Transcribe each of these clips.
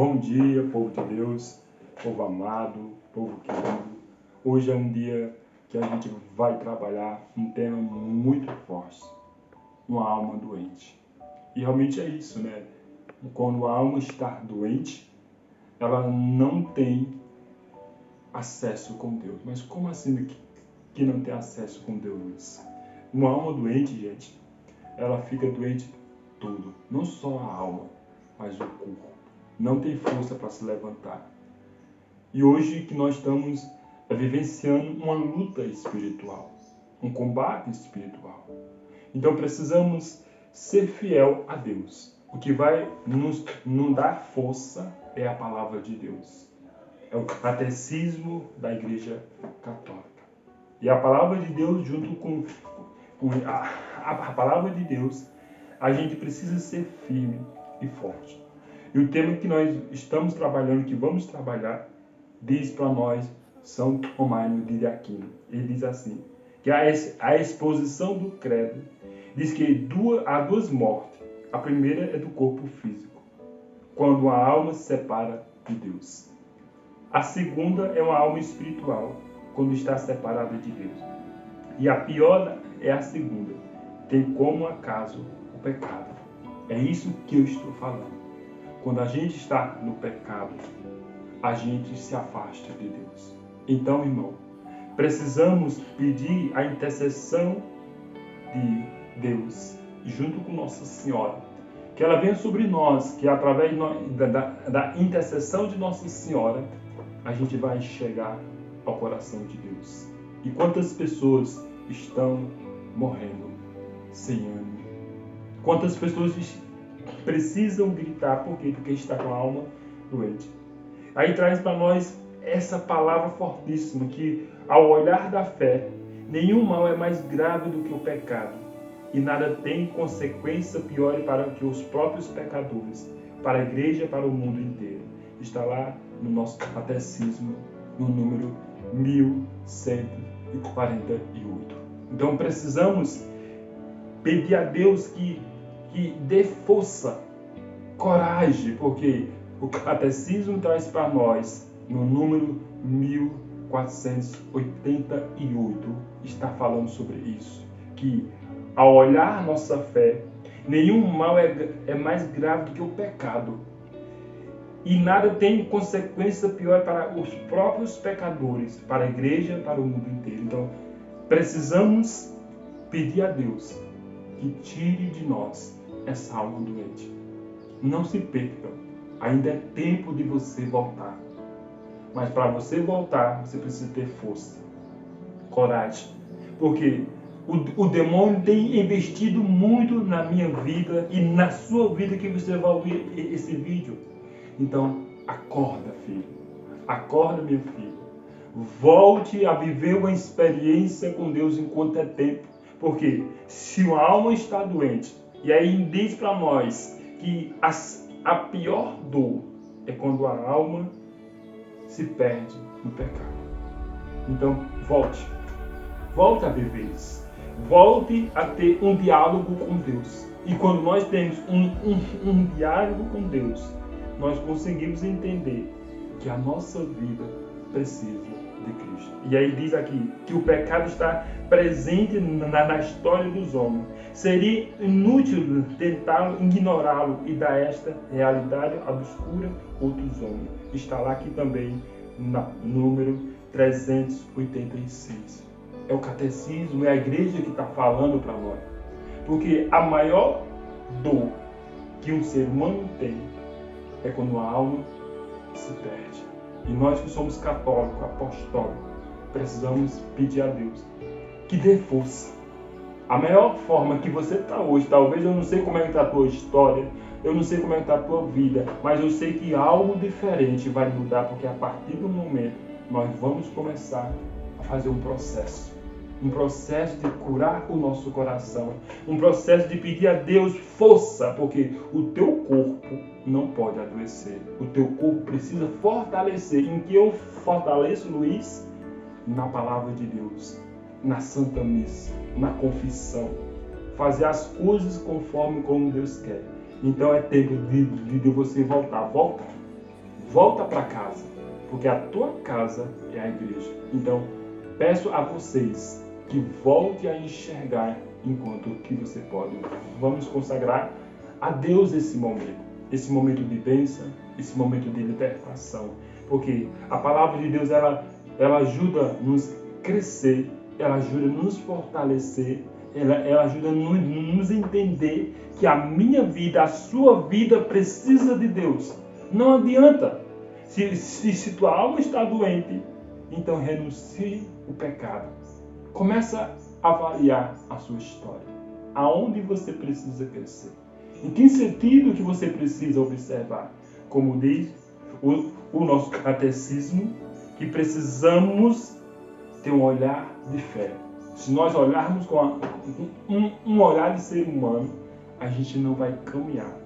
Bom dia, povo de Deus, povo amado, povo querido. Hoje é um dia que a gente vai trabalhar um tema muito forte, uma alma doente. E realmente é isso, né? Quando a alma está doente, ela não tem acesso com Deus. Mas como assim que não tem acesso com Deus? Uma alma doente, gente, ela fica doente tudo, não só a alma, mas o corpo. Não tem força para se levantar. E hoje que nós estamos vivenciando uma luta espiritual, um combate espiritual. Então precisamos ser fiel a Deus. O que vai nos dar força é a palavra de Deus. É o catecismo da Igreja Católica. E a palavra de Deus, junto com a palavra de Deus, a gente precisa ser firme e forte. E o tema que nós estamos trabalhando, que vamos trabalhar, diz para nós São Tomás de Aquino. Ele diz assim, que a exposição do credo diz que há duas mortes. A primeira é do corpo físico, quando a alma se separa de Deus. A segunda é uma alma espiritual, quando está separada de Deus. E a pior é a segunda. Tem como acaso o pecado. É isso que eu estou falando. Quando a gente está no pecado, a gente se afasta de Deus. Então, irmão, precisamos pedir a intercessão de Deus, junto com Nossa Senhora, que ela venha sobre nós, que através da intercessão de Nossa Senhora, a gente vai chegar ao coração de Deus. E quantas pessoas estão morrendo sem ânimo? Quantas pessoas precisam gritar, por quê? Porque está com a alma doente. Aí traz para nós essa palavra fortíssima, que ao olhar da fé, nenhum mal é mais grave do que o pecado, e nada tem consequência pior para que os próprios pecadores, para a igreja e para o mundo inteiro. Está lá no nosso catecismo, no número 1148. Então precisamos pedir a Deus que dê força, coragem, porque o catecismo traz para nós, no número 1488, está falando sobre isso, que ao olhar nossa fé, nenhum mal é mais grave do que o pecado, e nada tem consequência pior para os próprios pecadores, para a igreja e para o mundo inteiro. Então precisamos pedir a Deus que tire de nós essa alma doente. Não se percam, ainda é tempo de você voltar. Mas para você voltar, você precisa ter força, coragem. Porque o demônio tem investido muito na minha vida e na sua vida, que você vai ouvir esse vídeo. Então, acorda, filho. Acorda, meu filho. Volte a viver uma experiência com Deus enquanto é tempo. Porque se uma alma está doente, e aí diz para nós que a pior dor é quando a alma se perde no pecado. Então, volte a viver isso. Volte a ter um diálogo com Deus. E quando nós temos um diálogo com Deus, nós conseguimos entender que a nossa vida precisa de Cristo. E aí diz aqui que o pecado está presente na história dos homens. Seria inútil tentar ignorá-lo e dar esta realidade obscura a outros homens. Está lá aqui também no número 386. É o catecismo, é a igreja que está falando para nós. Porque a maior dor que um ser humano tem é quando a alma se perde. E nós que somos católicos, apostólicos, precisamos pedir a Deus que dê força. A melhor forma que você está hoje, talvez eu não sei como é que está a tua história, eu não sei como é que está a tua vida, mas eu sei que algo diferente vai mudar, porque a partir do momento nós vamos começar a fazer um processo de curar o nosso coração, um processo de pedir a Deus força, porque o teu corpo não pode adoecer, o teu corpo precisa fortalecer. Em que eu fortaleço, Luiz? Na palavra de Deus, na Santa Missa, na confissão, fazer as coisas conforme como Deus quer. Então é tempo de você voltar. volta para casa, porque a tua casa é a igreja. Então, peço a vocês que volte a enxergar enquanto que você pode. Vamos consagrar a Deus esse momento de bênção, esse momento de libertação, porque a palavra de Deus ela ajuda a nos crescer, ela ajuda a nos fortalecer, ela ajuda a nos entender que a minha vida, a sua vida precisa de Deus. Não adianta. Se tua alma está doente, então renuncie o pecado. Começa a avaliar a sua história. Aonde você precisa crescer? Em que sentido que você precisa observar? Como diz o nosso catecismo, que precisamos ter um olhar de fé. Se nós olharmos com um olhar de ser humano, a gente não vai caminhar.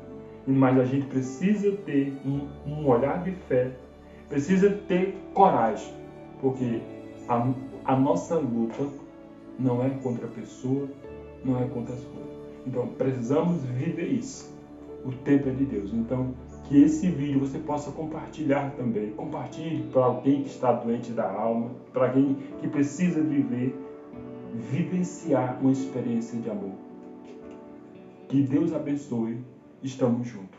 Mas a gente precisa ter um olhar de fé, precisa ter coragem, porque a nossa luta não é contra a pessoa, não é contra as coisas. Então, precisamos viver isso. O tempo é de Deus. Então, que esse vídeo você possa compartilhar também. Compartilhe para alguém que está doente da alma, para alguém que precisa vivenciar uma experiência de amor. Que Deus abençoe. Estamos juntos.